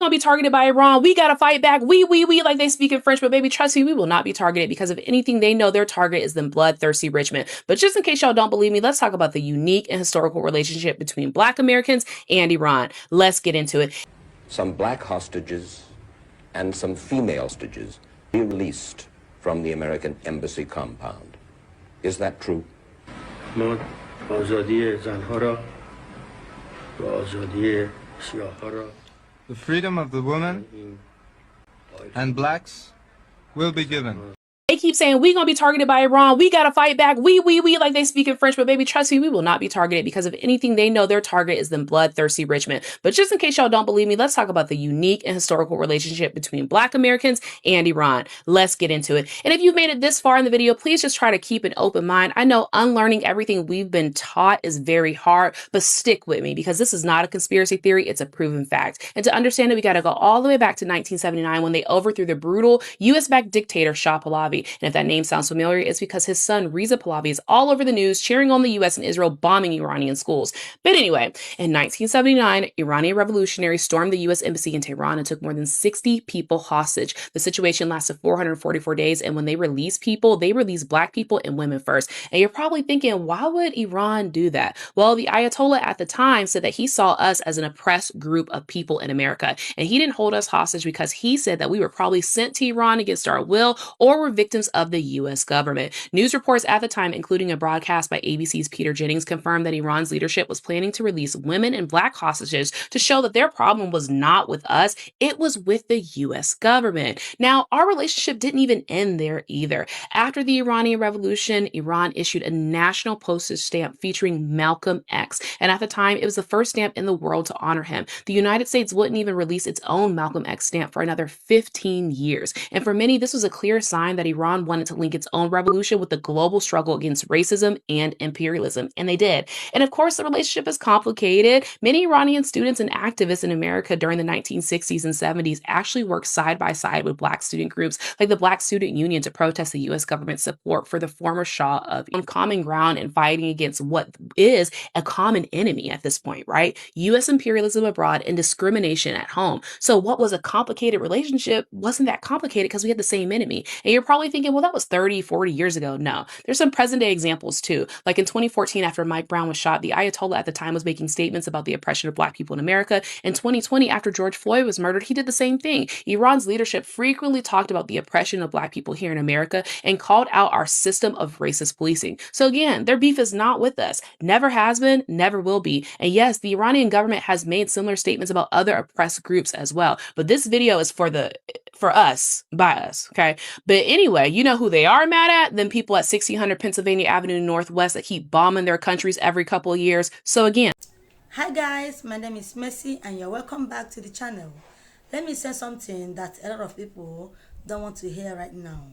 Gonna be targeted by Iran. We gotta fight back. We, like they speak in French, but baby, trust me, we will not be targeted because if anything, they know their target is the bloodthirsty rich men. But just in case y'all don't believe me, let's talk about the unique and historical relationship between Black Americans and Iran. Let's get into it. Some black hostages and some female hostages be released from the American embassy compound. Is that true? The freedom of the woman and blacks will be given. They keep saying we gonna be targeted by Iran. We gotta fight back. We, like they speak in French, but baby, trust me, we will not be targeted because if anything, they know their target is the bloodthirsty rich men. But just in case y'all don't believe me, let's talk about the unique and historical relationship between Black Americans and Iran. Let's get into it. And if you've made it this far in the video, please just try to keep an open mind. I know unlearning everything we've been taught is very hard, but stick with me because this is not a conspiracy theory. It's a proven fact. And to understand it, we gotta go all the way back to 1979 when they overthrew the brutal US-backed dictator Shah Pahlavi. And if that name sounds familiar, it's because his son Reza Pahlavi is all over the news cheering on the US and Israel bombing Iranian schools. But anyway, in 1979, Iranian revolutionaries stormed the US embassy in Tehran and took more than 60 people hostage. The situation lasted 444 days, and when they released people, they released Black people and women first. And you're probably thinking, why would Iran do that? Well, the Ayatollah at the time said that he saw us as an oppressed group of people in America, and he didn't hold us hostage because he said that we were probably sent to Iran against our will or were victims of the US government. News reports at the time, including a broadcast by ABC's Peter Jennings, confirmed that Iran's leadership was planning to release women and Black hostages to show that their problem was not with us, it was with the US government. Now, our relationship didn't even end there either. After the Iranian Revolution, Iran issued a national postage stamp featuring Malcolm X, and at the time, it was the first stamp in the world to honor him. The United States wouldn't even release its own Malcolm X stamp for another 15 years, and for many, this was a clear sign that Iran wanted to link its own revolution with the global struggle against racism and imperialism, and they did. And of course, the relationship is complicated. Many Iranian students and activists in America during the 1960s and 70s actually worked side by side with Black student groups like the Black Student Union to protest the U.S. government's support for the former Shah of on common ground and fighting against what is a common enemy at this point, right? U.S. imperialism abroad and discrimination at home. So what was a complicated relationship wasn't that complicated because we had the same enemy. And you're probably thinking, well, that was 30, 40 years ago. No, there's some present day examples too. Like in 2014, after Mike Brown was shot, the Ayatollah at the time was making statements about the oppression of Black people in America. In 2020, after George Floyd was murdered, he did the same thing. Iran's leadership frequently talked about the oppression of Black people here in America and called out our system of racist policing. So again, their beef is not with us. Never has been, never will be. And yes, the Iranian government has made similar statements about other oppressed groups as well. But this video is for us, by us, okay? But anyway, you know who they are mad at? Them people at 1600 Pennsylvania Avenue Northwest that keep bombing their countries every couple of years. So again. Hi guys, my name is Mercy and you're welcome back to the channel. Let me say something that a lot of people don't want to hear right now.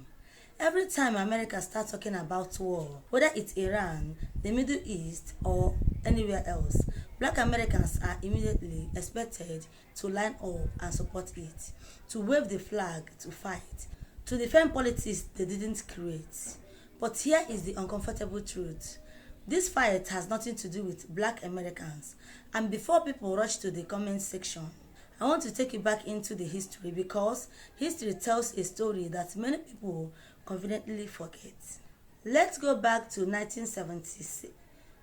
Every time America starts talking about war, whether it's Iran, the Middle East, or anywhere else, Black Americans are immediately expected to line up and support it, to wave the flag, to fight, to defend politics they didn't create. But here is the uncomfortable truth. This fight has nothing to do with Black Americans. And before people rush to the comment section, I want to take you back into the history because history tells a story that many people conveniently forget. Let's go back to 1976.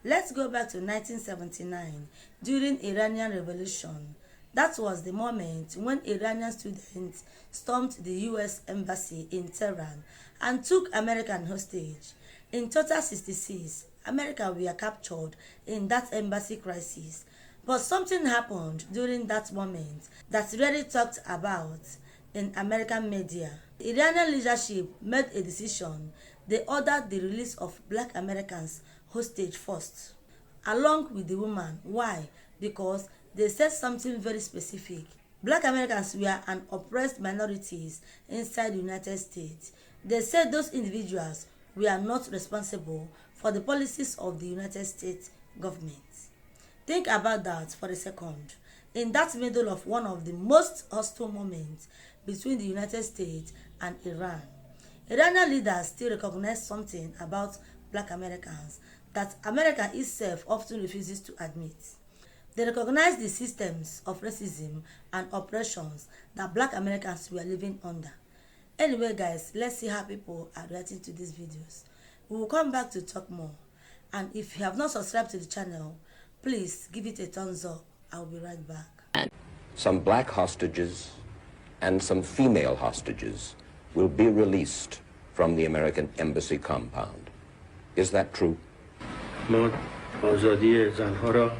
Let's go back to 1979 during Iranian Revolution. That was the moment when Iranian students stormed the US embassy in Tehran and took American hostage. In total 66, America were captured in that embassy crisis. But something happened during that moment that's rarely talked about in American media. The Iranian leadership made a decision. They ordered the release of Black Americans hostage first, along with the woman. Why? Because they said something very specific. Black Americans were an oppressed minorities inside the United States. They said those individuals were not responsible for the policies of the United States government. Think about that for a second. In that middle of one of the most hostile moments between the United States and Iran, Iranian leaders still recognize something about Black Americans that America itself often refuses to admit. They recognize the systems of racism and oppressions that black Americans were living under. Anyway, guys, let's see how people are reacting to these videos. We will come back to talk more. And if you have not subscribed to the channel, please give it a thumbs up. I'll be right back. Some black hostages and some female hostages will be released from the American embassy compound. Is that true? ما آزادی زنها را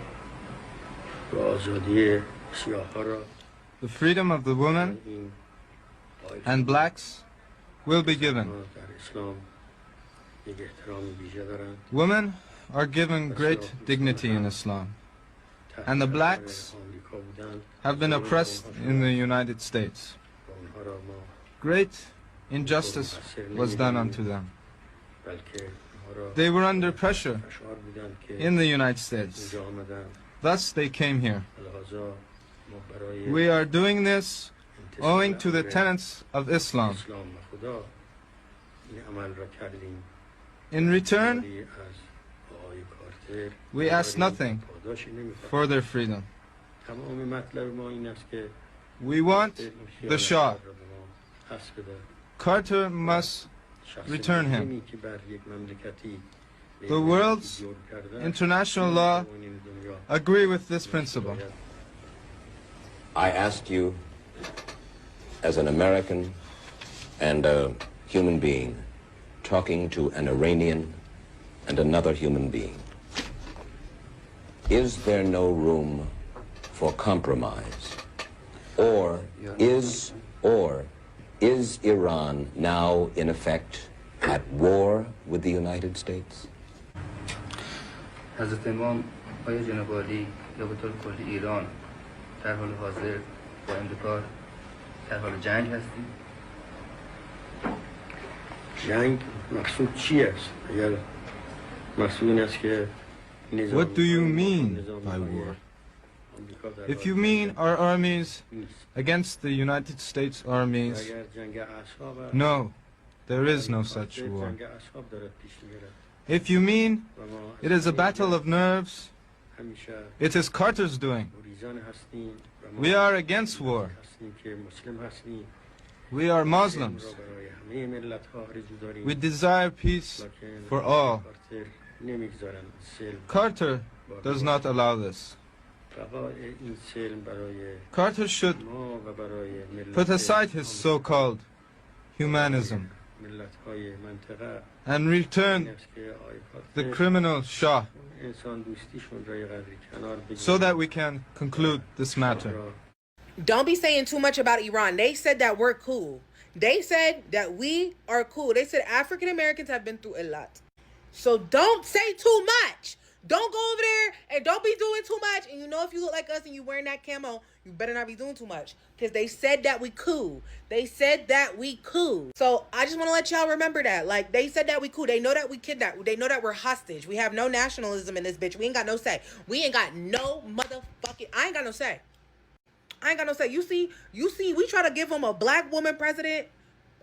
و آزادی سیاه‌ها را The freedom of the women این and blacks will be given. در اسلام یک احترام ویژه دارند. Women are given great dignity in Islam, and the blacks آمریکا بودند have been oppressed in the United States. و آنها را ما Great injustice was done unto them. بلکه آنها را They were under pressure فشار بودند که in the United States. اینجا آمدند. Thus they came here. لذا ما برای We are doing this owing to the tenets of Islam. اسلام و خدا این عمل را کردیم. In return, ولی از آقای کارتر we ask nothing پاداشی نمی‌خواهیم. for their freedom. تمام مطلب ما این است که We want the Shah. Carter must return him. The world's international law agree with this principle. I ask you, as an American and a human being, talking to an Iranian and another human being, is there no room for compromise? Or is Iran now, in effect, at war with the United States? حضرت امام آیا جناب عالی یا به طور کلی ایران در حال حاضر با امریکا در حال جنگ هستیم؟ جنگ مقصود چی است؟ اگر مقصود این است که What do you mean by war? If you mean our armies against the United States armies, no, there is no such war. If you mean it is a battle of nerves, it is Carter's doing. We are against war. We are Muslims. We desire peace for all. Carter does not allow this. Carter should put aside his so-called humanism and return the criminal Shah so that we can conclude this matter. Don't be saying too much about Iran. They said that we're cool. They said that we are cool. They said African Americans have been through a lot. So don't say too much. Don't go over there and don't be doing too much. And you know, if you look like us and you wearing that camo, you better not be doing too much. Because they said that we cool. They said that we cool. So I just want to let y'all remember that. Like, they said that we cool. They know that we kidnapped. They know that we're hostage. We have no nationalism in this bitch. We ain't got no say. We ain't got no motherfucking... I ain't got no say. I ain't got no say. You see, we try to give them a black woman president.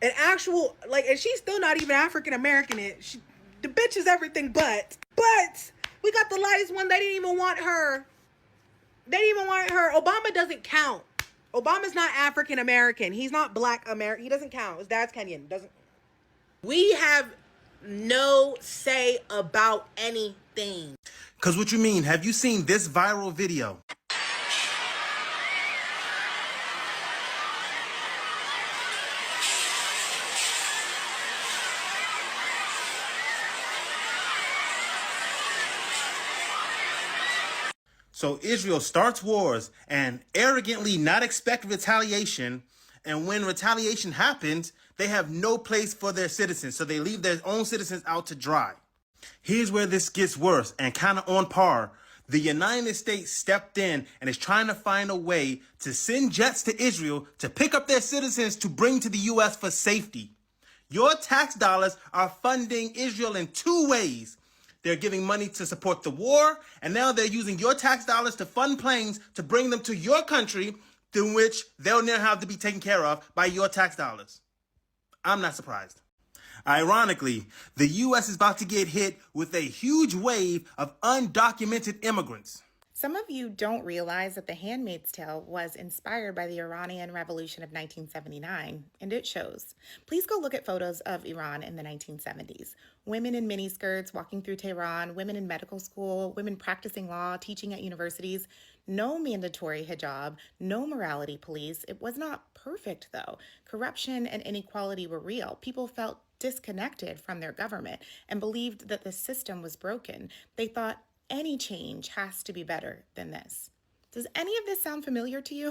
An actual... Like, and she's still not even African American. The bitch is everything but... We got the lightest one. They didn't even want her. They didn't even want her. Obama doesn't count. Obama's not African American. He's not black American. He doesn't count. His dad's Kenyan. Doesn't. We have no say about anything. Cause what you mean? Have you seen this viral video? So Israel starts wars and arrogantly not expect retaliation. And when retaliation happens, they have no place for their citizens. So they leave their own citizens out to dry. Here's where this gets worse and kind of on par. The United States stepped in and is trying to find a way to send jets to Israel to pick up their citizens to bring to the U.S. for safety. Your tax dollars are funding Israel in two ways. They're giving money to support the war, and now they're using your tax dollars to fund planes to bring them to your country, through which they'll now have to be taken care of by your tax dollars. I'm not surprised. Ironically, the U.S. is about to get hit with a huge wave of undocumented immigrants. Some of you don't realize that The Handmaid's Tale was inspired by the Iranian Revolution of 1979, and it shows. Please go look at photos of Iran in the 1970s. Women in miniskirts walking through Tehran, women in medical school, women practicing law, teaching at universities. No mandatory hijab, no morality police. It was not perfect, though. Corruption and inequality were real. People felt disconnected from their government and believed that the system was broken. They thought, any change has to be better than this. Does any of this sound familiar to you?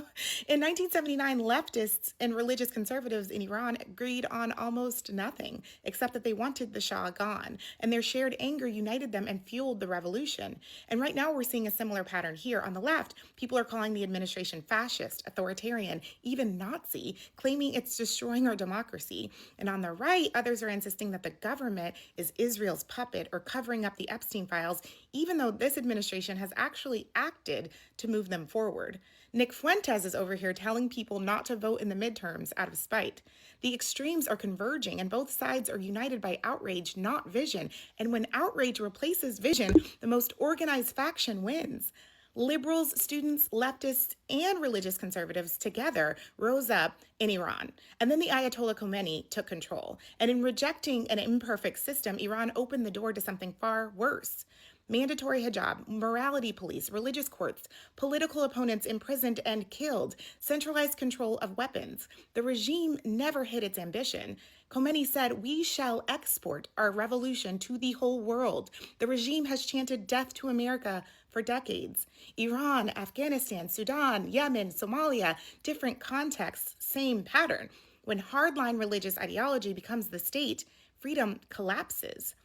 In 1979, leftists and religious conservatives in Iran agreed on almost nothing, except that they wanted the Shah gone, and their shared anger united them and fueled the revolution. And right now we're seeing a similar pattern here. On the left, people are calling the administration fascist, authoritarian, even Nazi, claiming it's destroying our democracy. And on the right, others are insisting that the government is Israel's puppet or covering up the Epstein files, even though this administration has actually acted to move them forward. Nick Fuentes is over here telling people not to vote in the midterms out of spite. The extremes are converging and both sides are united by outrage, not vision. And when outrage replaces vision, the most organized faction wins. Liberals, students, leftists, and religious conservatives together rose up in Iran. And then the Ayatollah Khomeini took control. And in rejecting an imperfect system, Iran opened the door to something far worse. Mandatory hijab, morality police, religious courts, political opponents imprisoned and killed, centralized control of weapons. The regime never hit its ambition. Khomeini said, "We shall export our revolution to the whole world." The regime has chanted death to America for decades. Iran, Afghanistan, Sudan, Yemen, Somalia, different contexts, same pattern. When hardline religious ideology becomes the state, freedom collapses.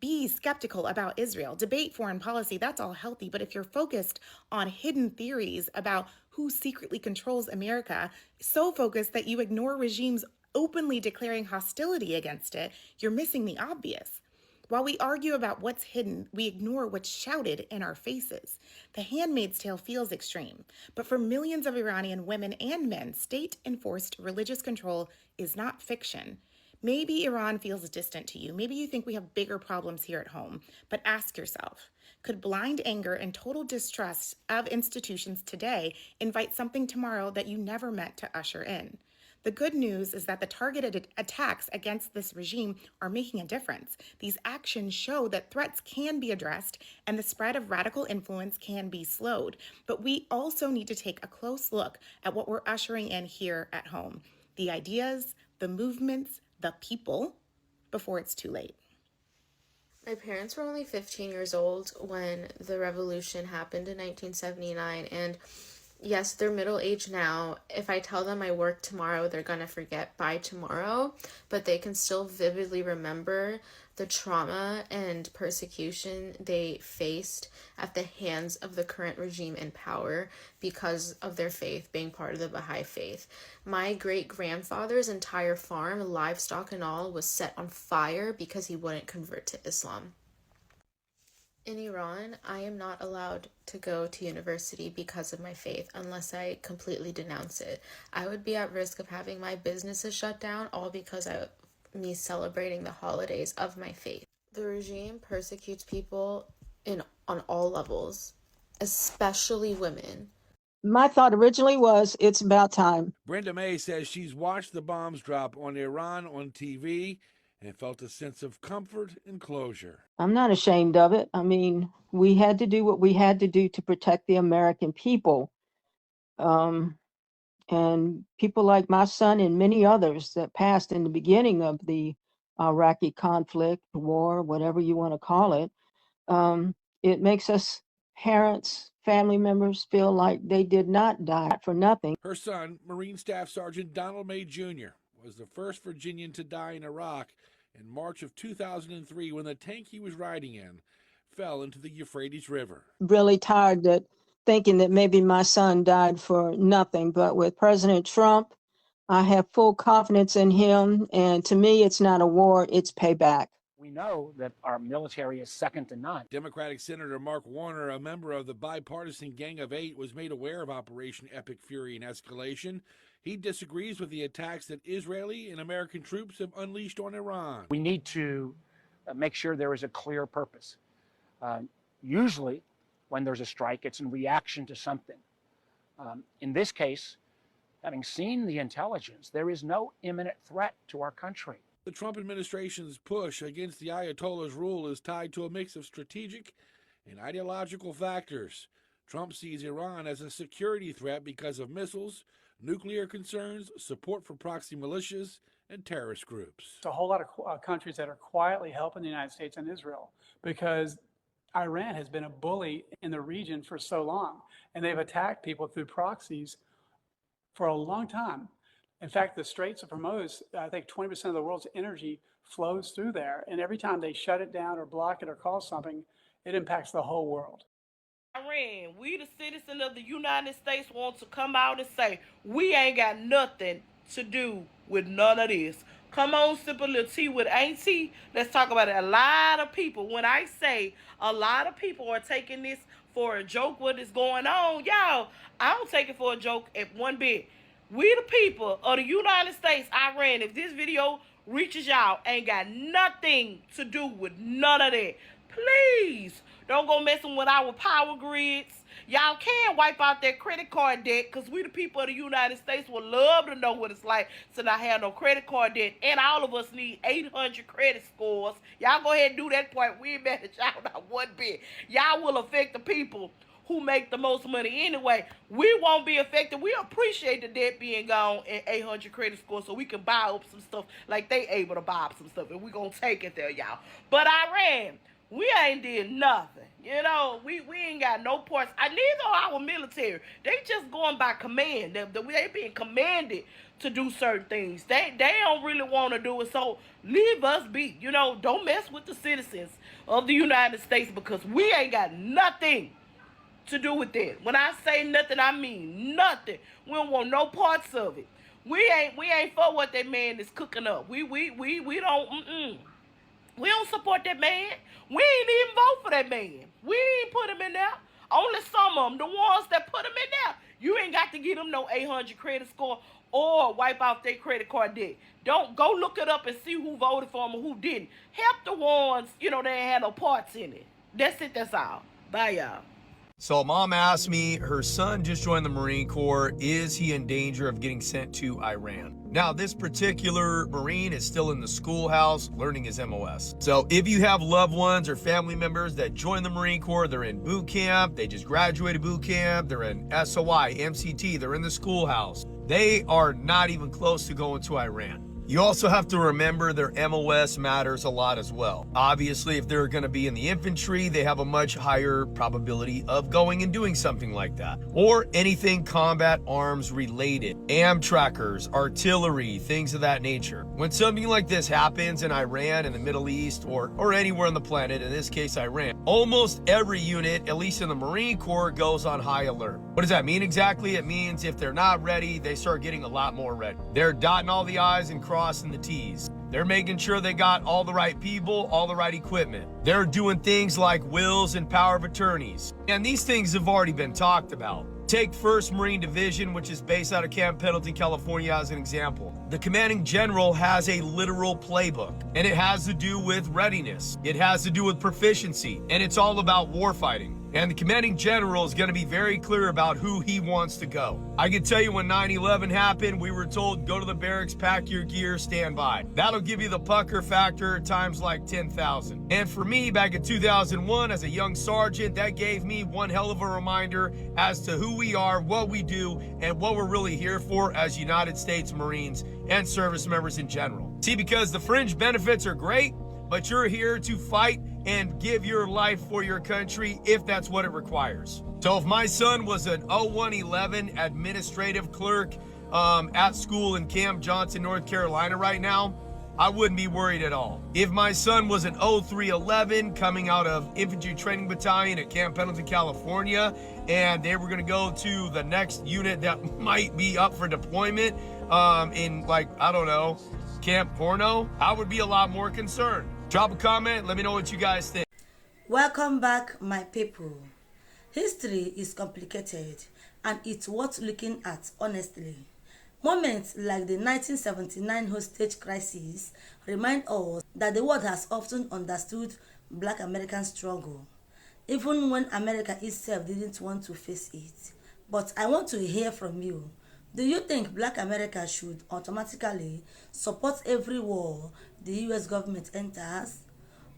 Be skeptical about Israel, debate foreign policy, that's all healthy. But if you're focused on hidden theories about who secretly controls America, so focused that you ignore regimes openly declaring hostility against it, you're missing the obvious. While we argue about what's hidden, we ignore what's shouted in our faces. The Handmaid's Tale feels extreme, but for millions of Iranian women and men, state-enforced religious control is not fiction. Maybe Iran feels distant to you. Maybe you think we have bigger problems here at home. But ask yourself, could blind anger and total distrust of institutions today invite something tomorrow that you never meant to usher in? The good news is that the targeted attacks against this regime are making a difference. These actions show that threats can be addressed and the spread of radical influence can be slowed. But we also need to take a close look at what we're ushering in here at home. The ideas, the movements, the people, before it's too late. My parents were only 15 years old when the revolution happened in 1979, and yes, they're middle-aged now. If I tell them I work tomorrow, they're gonna forget by tomorrow, but they can still vividly remember the trauma and persecution they faced at the hands of the current regime in power because of their faith, being part of the Baha'i faith. My great-grandfather's entire farm, livestock and all, was set on fire because he wouldn't convert to Islam. In Iran, I am not allowed to go to university because of my faith unless I completely denounce it. I would be at risk of having my businesses shut down, all because of me celebrating the holidays of my faith. The regime persecutes people on all levels, especially women. My thought originally was, it's about time. Brenda May says she's watched the bombs drop on Iran on TV and felt a sense of comfort and closure. I'm not ashamed of it. I mean, we had to do what we had to do to protect the American people. And people like my son and many others that passed in the beginning of the Iraqi conflict, war, whatever you want to call it, it makes us parents, family members feel like they did not die for nothing. Her son, Marine Staff Sergeant Donald May Jr., was the first Virginian to die in Iraq in March of 2003 when the tank he was riding in fell into the Euphrates River. Really tired that thinking that maybe my son died for nothing, but with President Trump, I have full confidence in him, and to me, it's not a war, it's payback. We know that our military is second to none. Democratic Senator Mark Warner, a member of the bipartisan Gang of Eight, was made aware of Operation Epic Fury and escalation. He disagrees with the attacks that Israeli and American troops have unleashed on Iran. We need to make sure there is a clear purpose. Usually, when there's a strike, it's in reaction to something. In this case, having seen the intelligence, there is no imminent threat to our country. The Trump administration's push against the Ayatollah's rule is tied to a mix of strategic and ideological factors. Trump sees Iran as a security threat because of missiles, nuclear concerns, support for proxy militias, and terrorist groups. There's a whole lot of countries that are quietly helping the United States and Israel because Iran has been a bully in the region for so long, and they've attacked people through proxies for a long time. In fact, the Straits of Hormuz, I think 20% of the world's energy flows through there, and every time they shut it down or block it or cause something, it impacts the whole world. Iran, we the citizens of the United States want to come out and say, we ain't got nothing to do with none of this. Come on, sip a little tea with Auntie. Let's talk about it. A lot of people, when I say a lot of people are taking this for a joke, what is going on, y'all, I don't take it for a joke at one bit. We the people of the United States, Iran, if this video reaches y'all, ain't got nothing to do with none of that. Please don't go messing with our power grids. Y'all can wipe out that credit card debt because we the people of the United States would love to know what it's like to not have no credit card debt. And all of us need 800 credit scores. Y'all go ahead and do that part. We ain't mad at y'all not one bit. Y'all will affect the people who make the most money anyway. We won't be affected. We appreciate the debt being gone and 800 credit scores so we can buy up some stuff like they able to buy up some stuff. And we gonna take it there, y'all. But Iran, we ain't did nothing. You know, we ain't got no parts. Neither are our military. They just going by command. They being commanded to do certain things. They don't really want to do it. So leave us be. You know, don't mess with the citizens of the United States because we ain't got nothing to do with that. When I say nothing, I mean nothing. We don't want no parts of it. We ain't for what that man is cooking up. We don't We don't support that man. We ain't even vote for that man. We ain't put him in there. Only some of them, the ones that put him in there. You ain't got to give them no 800 credit score or wipe out their credit card debt. Don't go look it up and see who voted for him and who didn't. Help the ones, you know, they ain't had no parts in it. That's it, that's all. Bye, y'all. So mom asked me, her son just joined the Marine Corps. Is he in danger of getting sent to Iran? Now, this particular Marine is still in the schoolhouse learning his MOS. So if you have loved ones or family members that join the Marine Corps, they're in boot camp, they just graduated boot camp, they're in SOI, MCT, they're in the schoolhouse. They are not even close to going to Iran. You also have to remember their MOS matters a lot as well. Obviously, if they're going to be in the infantry, they have a much higher probability of going and doing something like that. Or anything combat arms related, trackers, artillery, things of that nature. When something like this happens in Iran, in the Middle East, or anywhere on the planet, in this case Iran, almost every unit, at least in the Marine Corps, goes on high alert. What does that mean exactly? It means if they're not ready, they start getting a lot more ready. They're dotting all the I's and crossing the T's. They're making sure they got all the right people, all the right equipment. They're doing things like wills and power of attorneys. And these things have already been talked about. Take 1st Marine Division, which is based out of Camp Pendleton, California, as an example. The commanding general has a literal playbook, and it has to do with readiness. It has to do with proficiency, and it's all about warfighting. And the commanding general is going to be very clear about who he wants to go. I can tell you when 9/11 happened, we were told, go to the barracks, pack your gear, stand by. That'll give you the pucker factor times like 10,000. And for me, back in 2001, as a young sergeant, that gave me one hell of a reminder as to who we are, what we do, and what we're really here for as United States Marines and service members in general. See, because the fringe benefits are great, but you're here to fight and give your life for your country if that's what it requires. So if my son was an 0111 administrative clerk at school in Camp Johnson, North Carolina right now, I wouldn't be worried at all. If my son was an 0311 coming out of Infantry Training Battalion at Camp Pendleton, California, and they were gonna go to the next unit that might be up for deployment in, like, I don't know, Camp Porno, I would be a lot more concerned. Drop a comment, let me know what you guys think. Welcome back, my people. History is complicated and it's worth looking at honestly. Moments like the 1979 hostage crisis remind us that the world has often understood Black American struggle. even when America itself didn't want to face it. But I want to hear from you. Do you think Black America should automatically support every war the US government enters?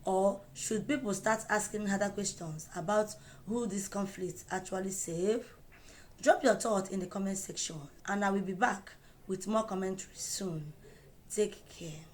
Or should people start asking harder questions about who this conflict actually save? Drop your thoughts in the comment section and I will be back with more commentaries soon. Take care.